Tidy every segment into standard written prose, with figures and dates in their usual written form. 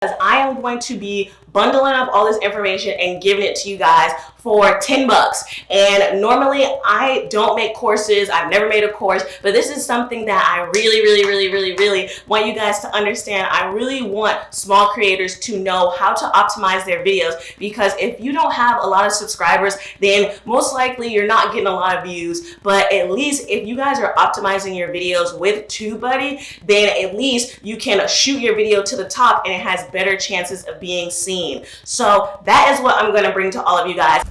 I am going to be bundling up all this information and giving it to you guys for 10 bucks. And normally I don't make courses. I've never made a course, but this is something that I really want you guys to understand. I really want small creators to know how to optimize their videos, because if you don't have a lot of subscribers, then most likely you're not getting a lot of views. But at least if you guys are optimizing your videos with TubeBuddy, then at least you can shoot your video to the top and it has better chances of being seen. So that is what I'm going to bring to all of you guys.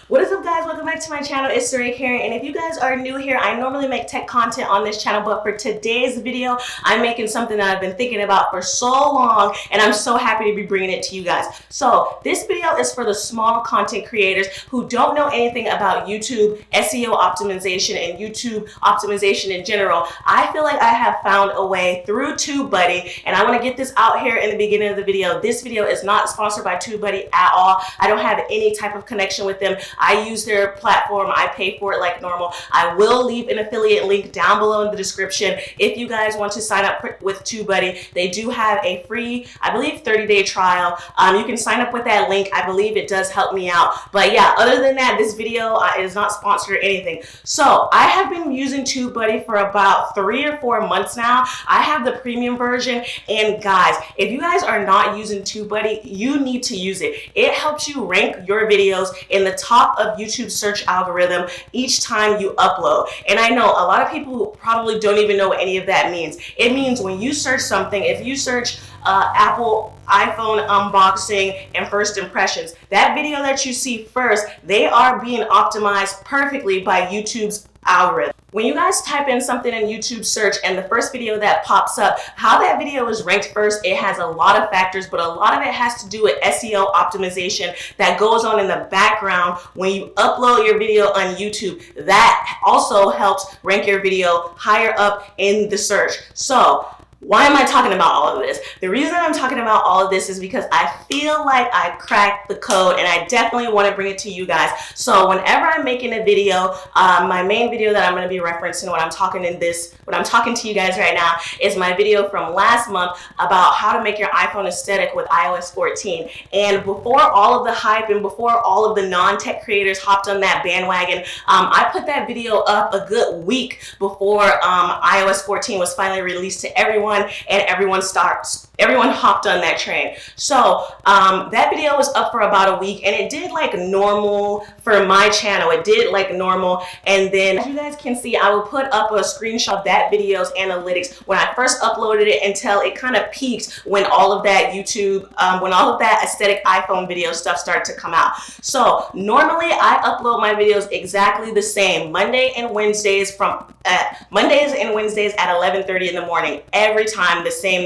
What is up, guys? Welcome back to my channel. It's Saray Karen, and if you guys are new here, I normally make tech content on this channel, but for today's video, I'm making something that I've been thinking about for so long, and I'm so happy to be bringing it to you guys. So this video is for the small content creators who don't know anything about YouTube SEO optimization and YouTube optimization in general. I feel like I have found a way through TubeBuddy, and I want to get this out here in the beginning of the video. This video is not sponsored by TubeBuddy at all. I don't have any type of connection with them. I use their platform. I pay for it like normal. I will leave an affiliate link down below in the description if you guys want to sign up with TubeBuddy. They do have a free, I believe, 30-day trial. You can sign up with that link. I believe it does help me out. But yeah, other than that, this video is not sponsored or anything. So I have been using TubeBuddy for about 3 or 4 months now. I have the premium version, and guys, if you guys are not using TubeBuddy, you need to use it. It helps you rank your videos in the top of YouTube search algorithm each time you upload. And I know a lot of people probably don't even know what any of that means. It means when you search something, if you search Apple iPhone unboxing and first impressions, that video that you see first, they are being optimized perfectly by YouTube's algorithm. When you guys type in something in YouTube search and the first video that pops up, how that video is ranked first, it has a lot of factors, but a lot of it has to do with SEO optimization that goes on in the background when you upload your video on YouTube. That also helps rank your video higher up in the search. So why am I talking about all of this? The reason I'm talking about all of this is because I feel like I cracked the code, and I definitely want to bring it to you guys. So whenever I'm making a video, my main video that I'm going to be referencing when I'm talking to you guys right now is my video from last month about how to make your iPhone aesthetic with iOS 14. And before all of the hype and before all of the non-tech creators hopped on that bandwagon, I put that video up a good week before iOS 14 was finally released to everyone, and everyone hopped on that train. So that video was up for about a week, and it did like normal for my channel. It did like normal, and then as you guys can see, I will put up a screenshot of that video's analytics when I first uploaded it until it kind of peaked when all of that when all of that aesthetic iPhone video stuff started to come out. So normally I upload my videos exactly the same, Mondays and Wednesdays at 11:30 in the morning. Every time the same.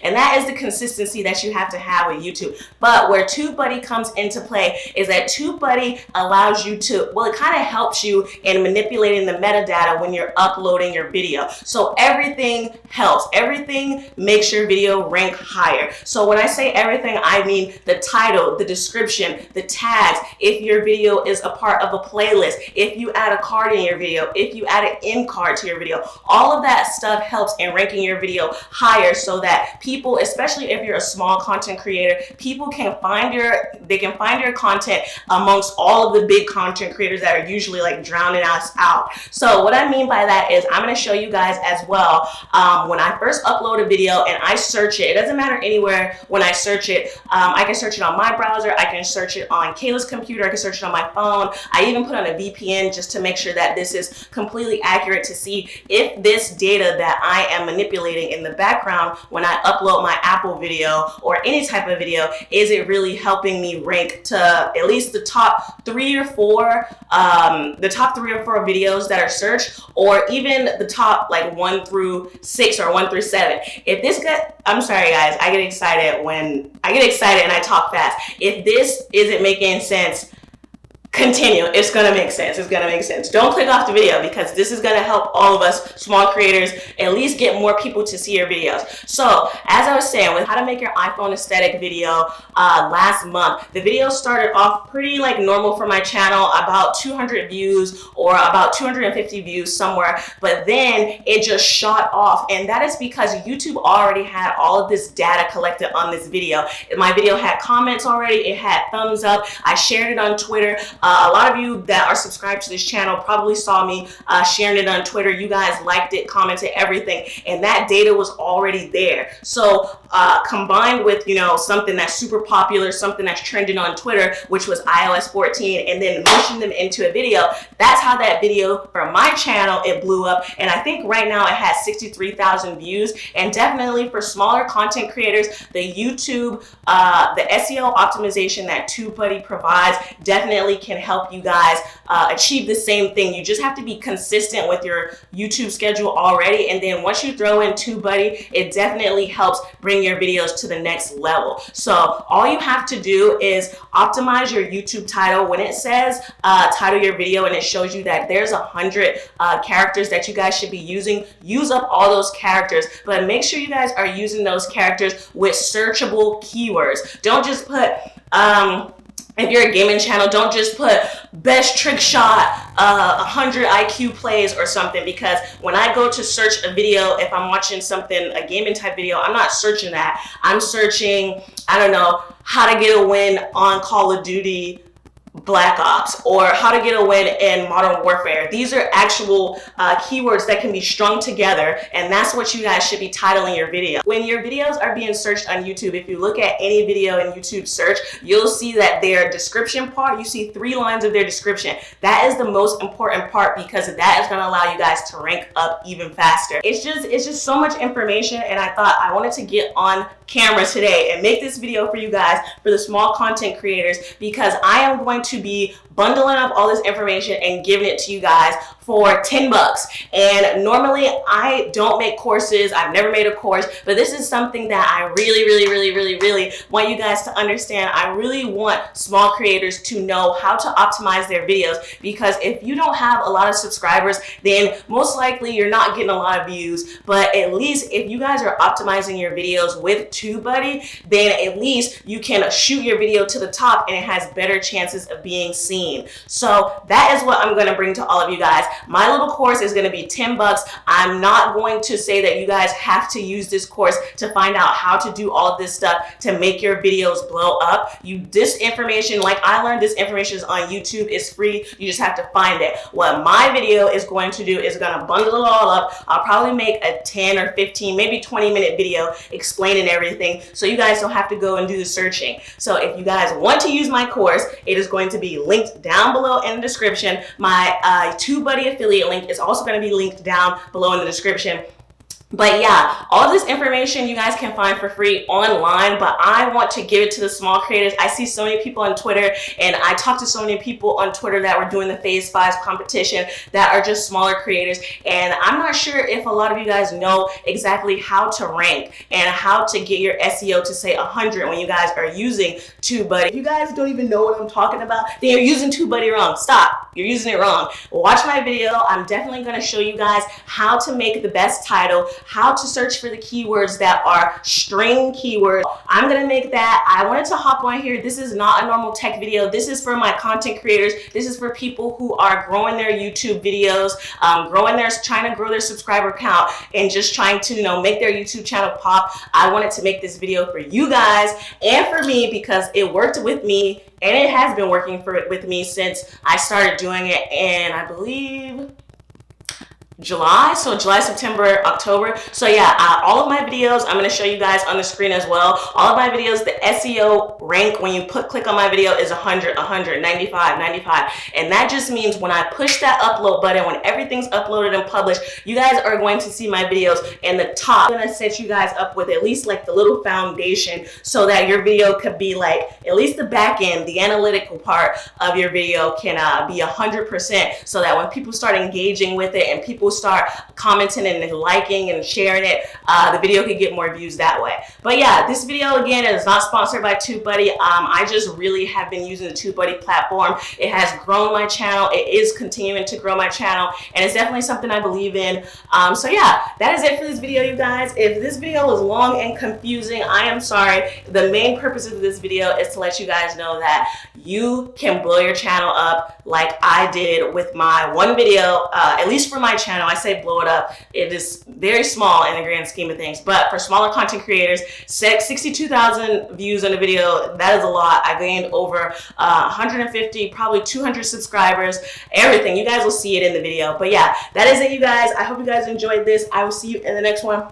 And that is the consistency that you have to have with YouTube. But where TubeBuddy comes into play is that TubeBuddy allows you to, well, it kind of helps you in manipulating the metadata when you're uploading your video. So everything helps. Everything makes your video rank higher. So when I say everything, I mean the title, the description, the tags, if your video is a part of a playlist, if you add a card in your video, if you add an end card to your video, all of that stuff helps in ranking your video higher, so that people, especially if you're a small content creator, people can find your content amongst all of the big content creators that are usually like drowning us out. So what I mean by that is I'm going to show you guys as well. When I first upload a video and I search it doesn't matter anywhere. When I search it, I can search it on my browser, I can search it on Kayla's computer, I can search it on my phone. I even put on a VPN just to make sure that this is completely accurate, to see if this data that I am manipulating in the background when I upload my Apple video or any type of video, is it really helping me rank to at least the top 3 or 4 videos that are searched, or even the top like 1 through 6 or 1 through 7. If this I'm sorry guys, I get excited and I talk fast. If this isn't making sense, continue. It's gonna make sense. It's gonna make sense. Don't click off the video because this is gonna help all of us small creators at least get more people to see your videos. So as I was saying, with how to make your iPhone aesthetic video last month, the video started off pretty like normal for my channel, about 200 views or about 250 views somewhere, but then it just shot off, and that is because YouTube already had all of this data collected on this video. My video had comments already, it had thumbs up, I shared it on Twitter. A lot of you that are subscribed to this channel probably saw me sharing it on Twitter. You guys liked it, commented, everything, and that data was already there. So combined with, you know, something that's super popular, something that's trending on Twitter, which was iOS 14, and then mushing them into a video, that's how that video for my channel, it blew up. And I think right now it has 63,000 views. And definitely for smaller content creators, the YouTube, the SEO optimization that TubeBuddy provides definitely can help you guys achieve the same thing. You just have to be consistent with your YouTube schedule already, and then once you throw in TubeBuddy, it definitely helps bring your videos to the next level. So all you have to do is optimize your YouTube title. When it says title your video and it shows you that there's 100 characters that you guys should be using, use up all those characters, but make sure you guys are using those characters with searchable keywords. Don't just put if you're a gaming channel, don't just put best trick shot, 100 IQ plays or something, because when I go to search a video, if I'm watching something, a gaming type video, I'm not searching that. I'm searching, I don't know, how to get a win on Call of Duty Black Ops, or how to get a win in Modern Warfare. These are actual keywords that can be strung together, and that's what you guys should be titling your video. When your videos are being searched on YouTube, if you look at any video in YouTube search, you'll see that their description part, you see 3 lines of their description. That is the most important part, because that is going to allow you guys to rank up even faster. It's just so much information, and I thought I wanted to get on camera today and make this video for you guys, for the small content creators, because I am going to be bundling up all this information and giving it to you guys for 10 bucks. And normally I don't make courses. I've never made a course, but this is something that I really want you guys to understand. I really want small creators to know how to optimize their videos, because if you don't have a lot of subscribers, then most likely you're not getting a lot of views. But at least if you guys are optimizing your videos with TubeBuddy, then at least you can shoot your video to the top and it has better chances of being seen. So that is what I'm going to bring to all of you guys. My little course is going to be 10 bucks. I'm not going to say that you guys have to use this course to find out how to do all of this stuff to make your videos blow up. This information, like I learned, this information is on YouTube. It's free. You just have to find it. What my video is going to do is going to bundle it all up. I'll probably make a 10 or 15, maybe 20-minute video explaining everything, so you guys don't have to go and do the searching. So if you guys want to use my course, it is going to be linked down below in the description. My TubeBuddy affiliate link is also going to be linked down below in the description. But yeah, all this information you guys can find for free online, but I want to give it to the small creators. I see so many people on Twitter, and I talk to so many people on Twitter that were doing the Phase 5 competition that are just smaller creators, and I'm not sure if a lot of you guys know exactly how to rank and how to get your SEO to say 100 when you guys are using TubeBuddy. If you guys don't even know what I'm talking about, then you're using TubeBuddy wrong. Stop. You're using it wrong. Watch my video. I'm definitely going to show you guys how to make the best title, how to search for the keywords that are string keywords. I'm gonna make that. I wanted to hop on here. This is not a normal tech video. This is for my content creators. This is for people who are growing their YouTube videos, trying to grow their subscriber count, and just trying to, you know, make their YouTube channel pop. I wanted to make this video for you guys and for me, because it worked with me, and it has been working with me since I started doing it in, I believe, July. So July, September, October. So yeah, all of my videos, I'm going to show you guys on the screen as well. All of my videos, the SEO rank when you click on my video is 100, 100, 95, 95. And that just means when I push that upload button, when everything's uploaded and published, you guys are going to see my videos in the top. I'm going to set you guys up with at least like the little foundation, so that your video could be like, at least the back end, the analytical part of your video can be 100%, so that when people start engaging with it and people people start commenting and liking and sharing it, the video could get more views that way. But yeah, this video again is not sponsored by TubeBuddy. I just really have been using the TubeBuddy platform. It has grown my channel. It is continuing to grow my channel, and it's definitely something I believe in. So yeah, that is it for this video, you guys. If this video was long and confusing, I am sorry. The main purpose of this video is to let you guys know that you can blow your channel up like I did with my one video. At least for my channel, I say blow it up. It is very small in the grand scheme of things, but for smaller content creators, 62,000 views on a video, that is a lot. I gained over 150, probably 200 subscribers, everything. You guys will see it in the video. But yeah, that is it, you guys. I hope you guys enjoyed this. I will see you in the next one.